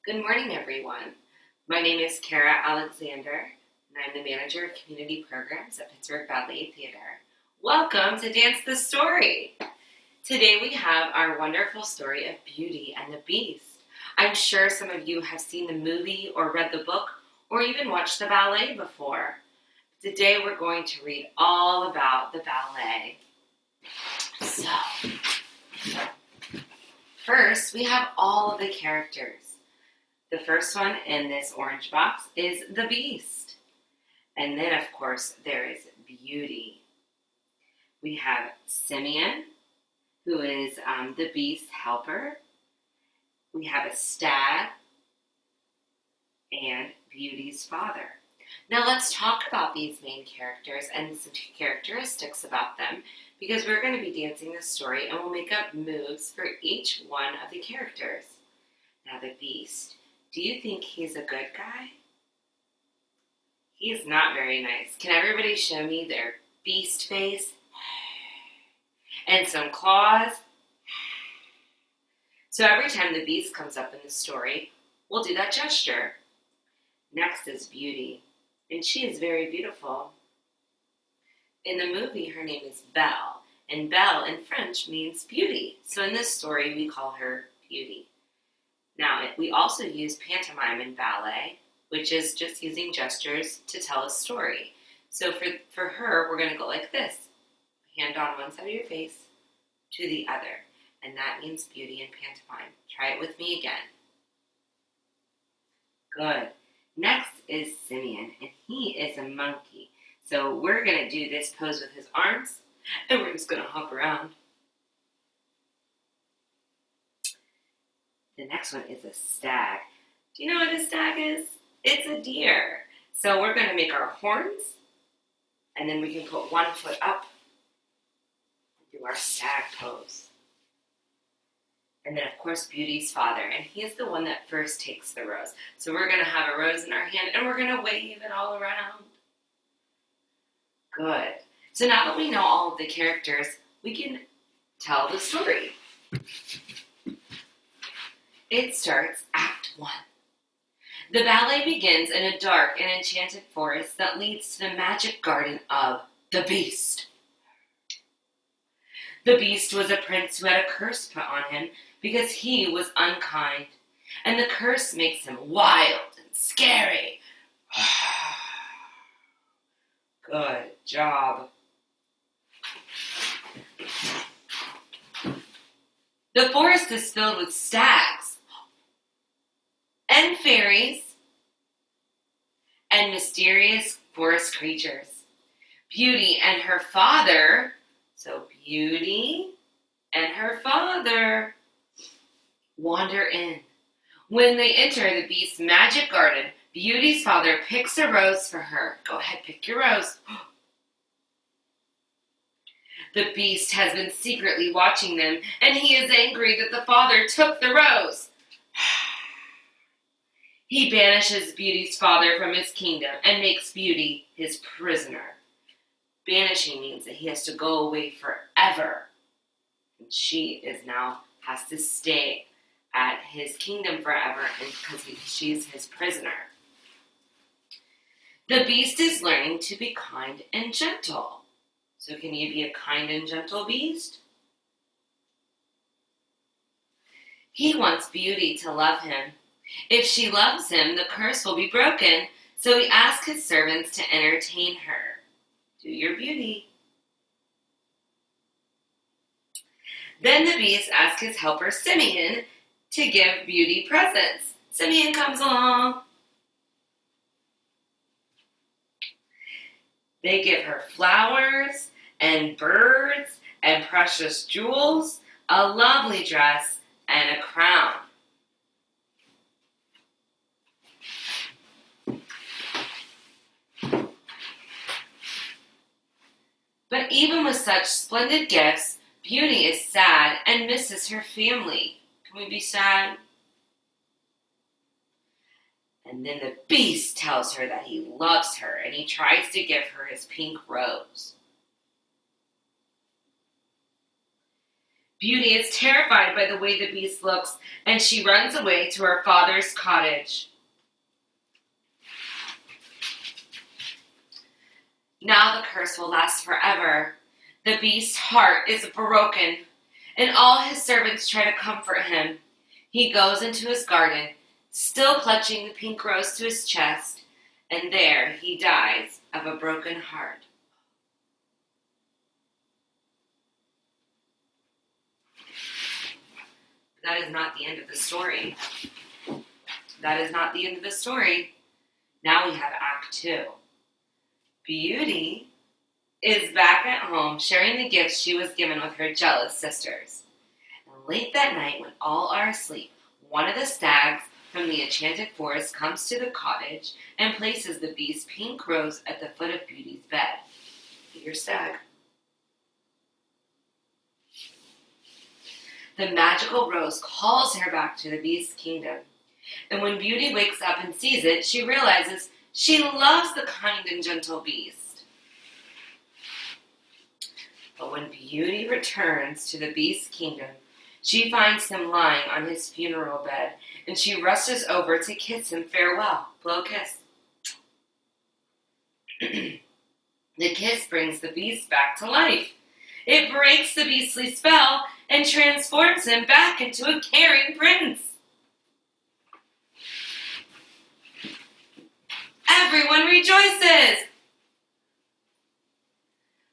Good morning, everyone. My name is Kerra, Alexandra, and I'm the Manager of Community Programs at Pittsburgh Ballet Theatre. Welcome to Dance the Story! Today we have our wonderful story of Beauty and the Beast. I'm sure some of you have seen the movie or read the book or even watched the ballet before. Today we're going to read all about the ballet. So, first we have all of the characters. The first one in this orange box is the Beast. And then, of course, there is Beauty. We have Simeon, who is the Beast's helper. We have a stag and Beauty's father. Now let's talk about these main characters and some characteristics about them, because we're going to be dancing this story and we'll make up moves for each one of the characters. Now the Beast. Do you think he's a good guy? He is not very nice. Can everybody show me their beast face? And some claws? So every time the Beast comes up in the story, we'll do that gesture. Next is Beauty, and she is very beautiful. In the movie, her name is Belle, and Belle in French means beauty. So in this story, we call her Beauty. Now, we also use pantomime in ballet, which is just using gestures to tell a story. So for her, we're going to go like this. Hand on one side of your face to the other. And that means beauty in pantomime. Try it with me again. Good. Next is Simeon, and he is a monkey. So we're going to do this pose with his arms, and we're just going to hop around. The next one is a stag. Do you know what a stag is? It's a deer. So we're going to make our horns, and then we can put one foot up and do our stag pose. And then, of course, Beauty's father, and he's the one that first takes the rose. So we're going to have a rose in our hand, and we're going to wave it all around. Good. So now that we know all of the characters, we can tell the story. It starts Act 1. The ballet begins in a dark and enchanted forest that leads to the magic garden of the Beast. The Beast was a prince who had a curse put on him because he was unkind, and the curse makes him wild and scary. Good job. The forest is filled with stags and fairies and mysterious forest creatures. Beauty and her father, so Beauty and her father, wander in. When they enter the Beast's magic garden, Beauty's father picks a rose for her. Go ahead, pick your rose. The Beast has been secretly watching them, and he is angry that the father took the rose. He banishes Beauty's father from his kingdom and makes Beauty his prisoner. Banishing means that he has to go away forever. And she has to stay at his kingdom forever because she's his prisoner. The Beast is learning to be kind and gentle. So can you be a kind and gentle beast? He wants Beauty to love him. If she loves him, the curse will be broken, so he asks his servants to entertain her. Do your beauty. Then the Beast asks his helper Simeon to give Beauty presents. Simeon comes along. They give her flowers and birds and precious jewels, a lovely dress, and a crown. But even with such splendid gifts, Beauty is sad and misses her family. Can we be sad? And then the Beast tells her that he loves her, and he tries to give her his pink rose. Beauty is terrified by the way the beast looks, and she runs away to her father's cottage. Now the curse will last forever. The beast's heart is broken, and all his servants try to comfort him. He goes into his garden, still clutching the pink rose to his chest, and there he dies of a broken heart. That is not the end of the story. That is not the end of the story. Now we have Act 2. Beauty is back at home sharing the gifts she was given with her jealous sisters. And late that night, when all are asleep, one of the stags from the enchanted forest comes to the cottage and places the beast's pink rose at the foot of Beauty's bed. Your stag. The magical rose calls her back to the beast's kingdom. And when Beauty wakes up and sees it, she realizes she loves the kind and gentle beast. But when Beauty returns to the beast's kingdom, she finds him lying on his funeral bed, and she rushes over to kiss him farewell. Blow a kiss. The kiss brings the beast back to life. It breaks the beastly spell and transforms him back into a caring prince. Everyone rejoices!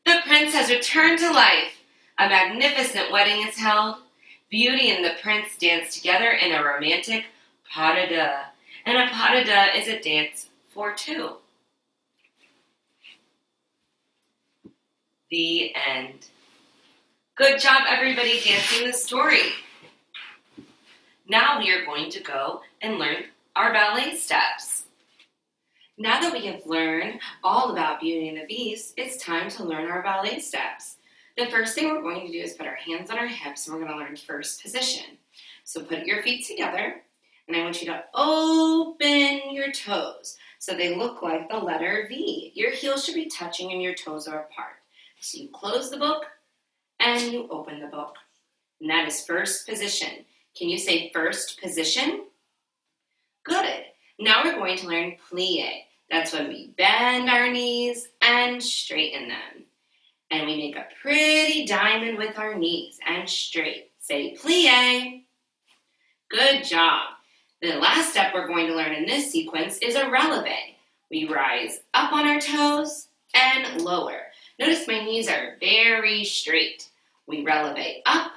The prince has returned to life. A magnificent wedding is held. Beauty and the prince dance together in a romantic pas de deux. And a pas de deux is a dance for two. The end. Good job, everybody, dancing the story. Now we are going to go and learn our ballet steps. Now that we have learned all about Beauty and the Beast, it's time to learn our ballet steps. The first thing we're going to do is put our hands on our hips, and we're going to learn first position. So put your feet together, and I want you to open your toes so they look like the letter V. Your heels should be touching and your toes are apart. So you close the book, and you open the book. And that is first position. Can you say first position? Good. Now we're going to learn plie. That's when we bend our knees and straighten them. And we make a pretty diamond with our knees and straight. Say plie. Good job. The last step we're going to learn in this sequence is a releve. We rise up on our toes and lower. Notice my knees are very straight. We releve up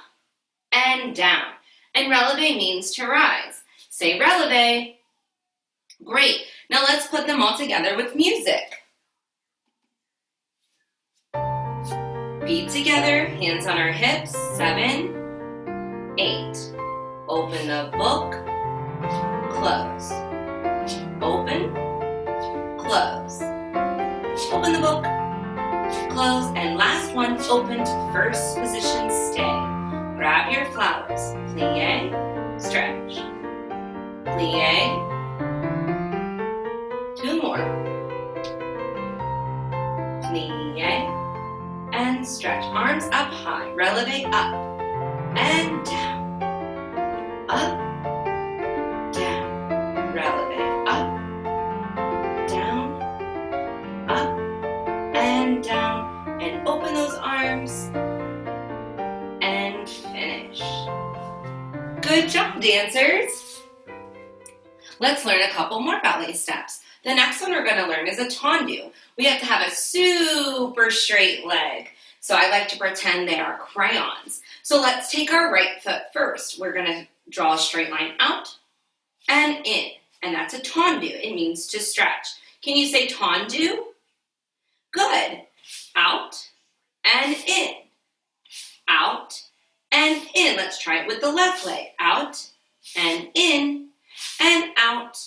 and down. And releve means to rise. Say releve. Great. Now let's put them all together with music. Feet together, hands on our hips. 7, 8. Open the book. Close. Open. Close. Open the book. Close. And last one, open to first position, stay. Grab your flowers. Plie, stretch. Plie. 2 more. Plie and stretch. Arms up high. Releve up and down. Up, down. Releve up, down, up, and down. And open those arms and finish. Good job, dancers. Let's learn a couple more ballet steps. The next one we're going to learn is a tendu. We have to have a super straight leg. So I like to pretend they are crayons. So let's take our right foot first. We're going to draw a straight line out and in. And that's a tendu. It means to stretch. Can you say tendu? Good. Out and in. Out and in. Let's try it with the left leg. Out and in and out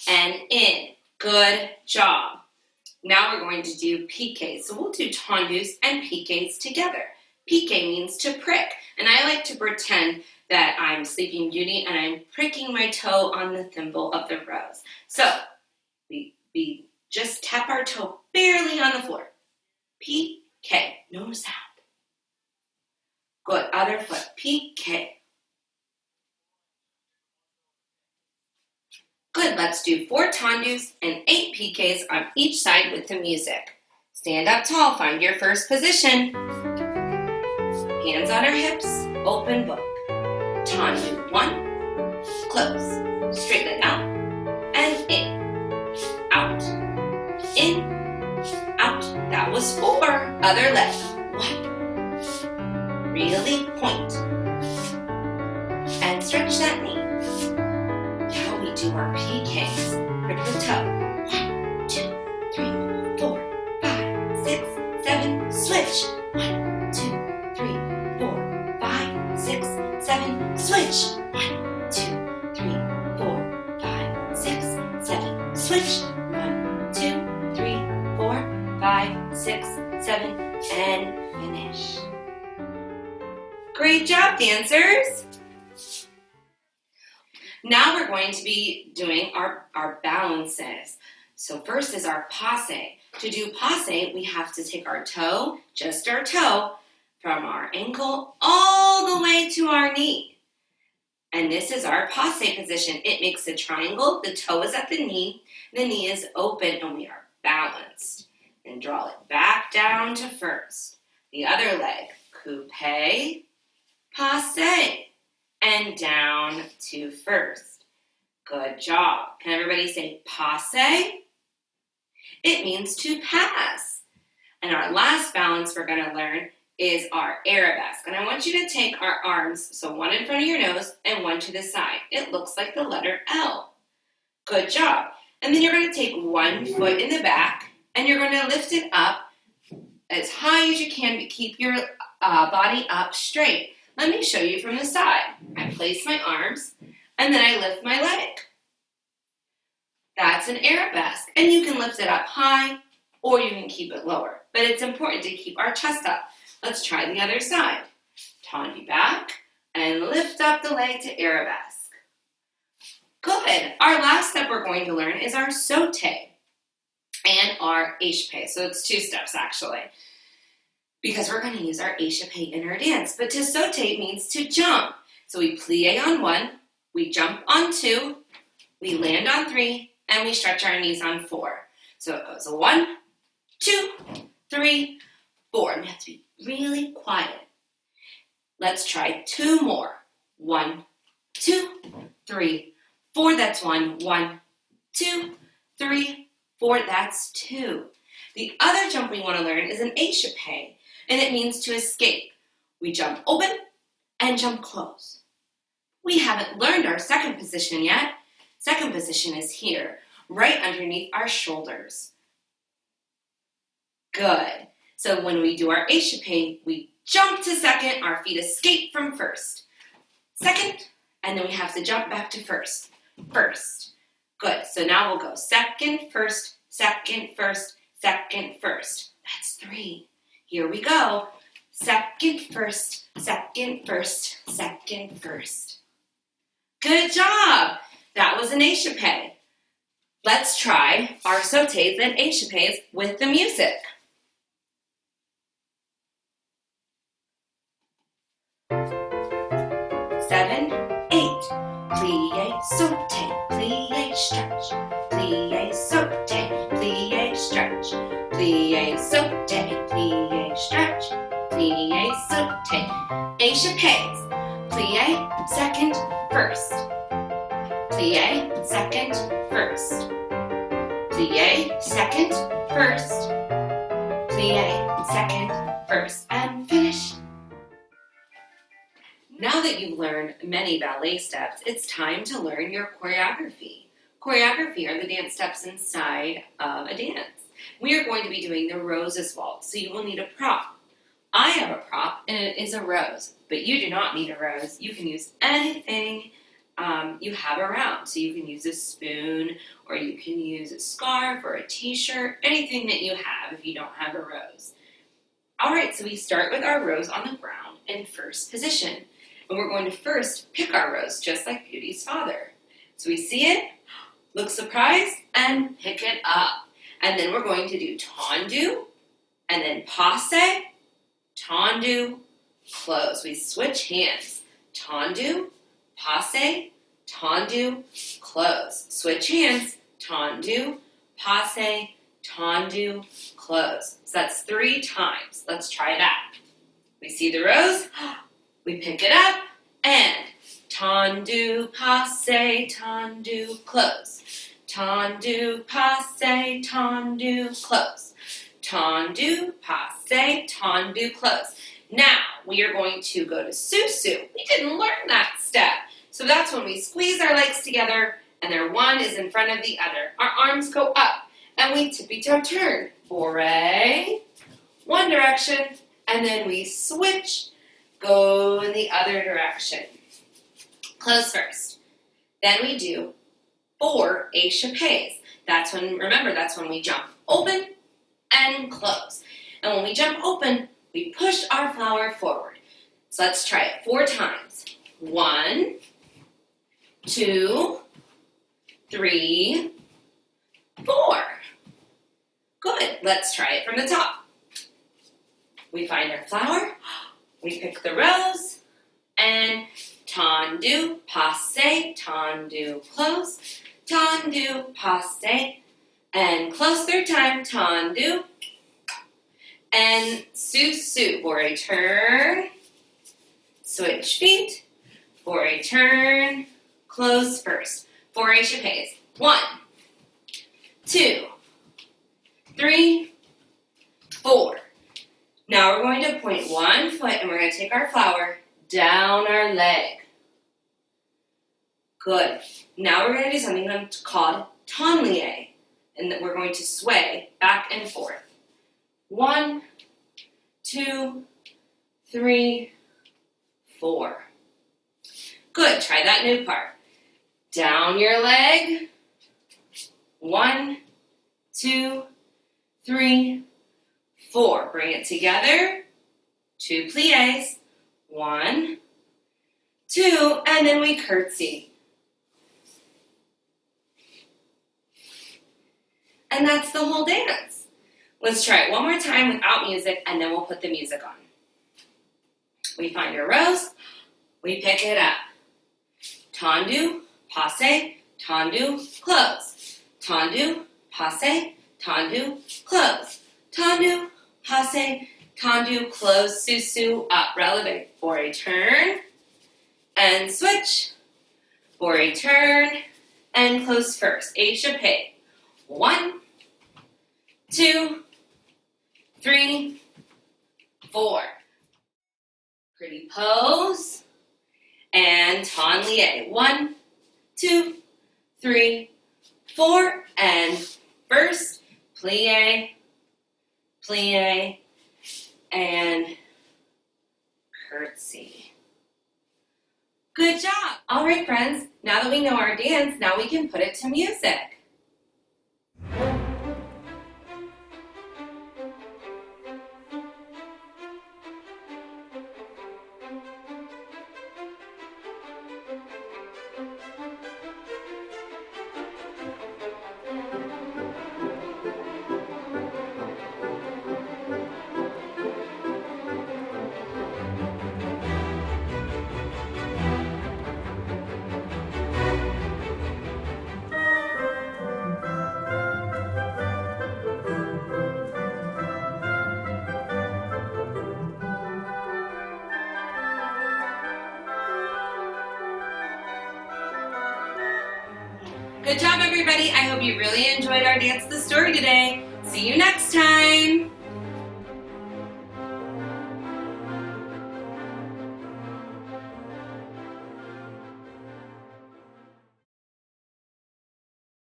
and in. Good job. Now we're going to do piqués. So we'll do tendus and piqués together. Piqué means to prick. And I like to pretend that I'm Sleeping Beauty and I'm pricking my toe on the thimble of the rose. So we just tap our toe barely on the floor. Piqué, no sound. Good, other foot, piqué. Good, let's do 4 tendus and 8 piqués on each side with the music. Stand up tall, find your first position. Hands on our hips, open book. Tendu 1, close, straight leg out, and in, out, in, out. That was 4, other leg, 1. Really point, and stretch that knee. Now we do our PKs, grip the toe. 1, 2, 3, 4, 5, 6, 7, switch. 1, 2, 3, 4, 5, 6, 7, switch. 1, 2, 3, 4, 5, 6, 7, switch. 1, 2, 3, 4, 5, 6, 7, and finish. Great job, dancers! Now we're going to be doing our balances. So first is our passe. To do passe, we have to take our toe, just our toe, from our ankle all the way to our knee. And this is our passe position. It makes a triangle. The toe is at the knee is open, and we are balanced. And draw it back down to first. The other leg, coupe, passe, and down to first. Good job. Can everybody say passe? It means to pass. And our last balance we're going to learn is our arabesque. And I want you to take our arms, so one in front of your nose and one to the side. It looks like the letter L. Good job. And then you're going to take one foot in the back and you're going to lift it up as high as you can to keep your body up straight. Let me show you from the side. I place my arms and then I lift my leg. That's an arabesque. And you can lift it up high or you can keep it lower. But it's important to keep our chest up. Let's try the other side. Tendu back and lift up the leg to arabesque. Good. Our last step we're going to learn is our sauté and our échappé. So it's 2 steps actually, because we're going to use our échappé in our dance. But to sauté means to jump. So we plie on 1, we jump on 2, we land on 3, and we stretch our knees on 4. So it goes 1, 2, 3, 4. And we have to be really quiet. Let's try 2 more. 1, 2, 3, 4. That's 1. 1, 2, 3, 4. That's 2. The other jump we want to learn is an échappé, and it means to escape. We jump open and jump close. We haven't learned our second position yet. Second position is here, right underneath our shoulders. Good. So when we do our échappé, we jump to second, our feet escape from first. Second, and then we have to jump back to first. First. Good. So now we'll go second, first, second, first, second, first. That's 3. Here we go. Second, first, second, first, second, first. Good job. That was an échappé. Let's try our sautés and échappés with the music. Seven, 8. Plie, sauté, plie, stretch. Plie, sauté, plie, stretch. Plie, sauté, plie, stretch. Plie, sauté. Échappés. Plie, second, first. Plie, second, first. Plie, second, first. Plie, second, first. And finish. Now that you've learned many ballet steps, it's time to learn your choreography. Choreography are the dance steps inside of a dance. We are going to be doing the roses waltz, so you will need a prop. I have a prop, and it is a rose, but you do not need a rose. You can use anything you have around. So you can use a spoon, or you can use a scarf or a t-shirt, anything that you have if you don't have a rose. All right, so we start with our rose on the ground in first position. And we're going to first pick our rose, just like Beauty's father. So we see it, look surprised, and pick it up. And then we're going to do tendu, and then passe, tendu, close. We switch hands. Tendu, passe, tendu, close. Switch hands. Tendu, passe, tendu, close. So that's 3 times. Let's try that. We see the rose, we pick it up, and tendu, passe, tendu, close. Tendu, passe, tendu, close. Tendu, passe, tendu, close. Now, we are going to go to susu. We didn't learn that step. So that's when we squeeze our legs together, and their one is in front of the other. Our arms go up, and we tippy-toe turn. Foray, one direction, and then we switch, go in the other direction. Close first. Then we do 4 échappés. That's when, remember, that's when we jump open and close. And when we jump open, we push our flower forward. So let's try it 4 times. 1, 2, 3, 4. Good. Let's try it from the top. We find our flower, we pick the rose, and tendu, passe, tendu, close, tendu, passe, and close 3rd time, tendu, and susu for a turn, switch feet, for a turn, close first, 4 échappés. 1, 2, 3, 4. Now we're going to point 1 foot and we're going to take our flower down our leg. Good. Now we're going to do something called tonlie, and we're going to sway back and forth. 1, 2, 3, 4. Good. Try that new part. Down your leg. 1, 2, 3, 4. Bring it together. 2 plies. 1, 2, and then we curtsy. And that's the whole dance. Let's try it one more time without music, and then we'll put the music on. We find our rose. We pick it up. Tendu, passe, tendu, close. Tendu, passe, tendu, close. Tendu, passe, tendu, close, susu, up, releve for a turn, and switch, for a turn, and close first. Échappé. 1, 2, 3, 4. Pretty pose, and tonlie. 1, 2, 3, 4, and first, plie, plie, and curtsy. Good job. All right, friends, now that we know our dance, now we can put it to music. Good job, everybody. I hope you really enjoyed our Dance the Story today. See you next time.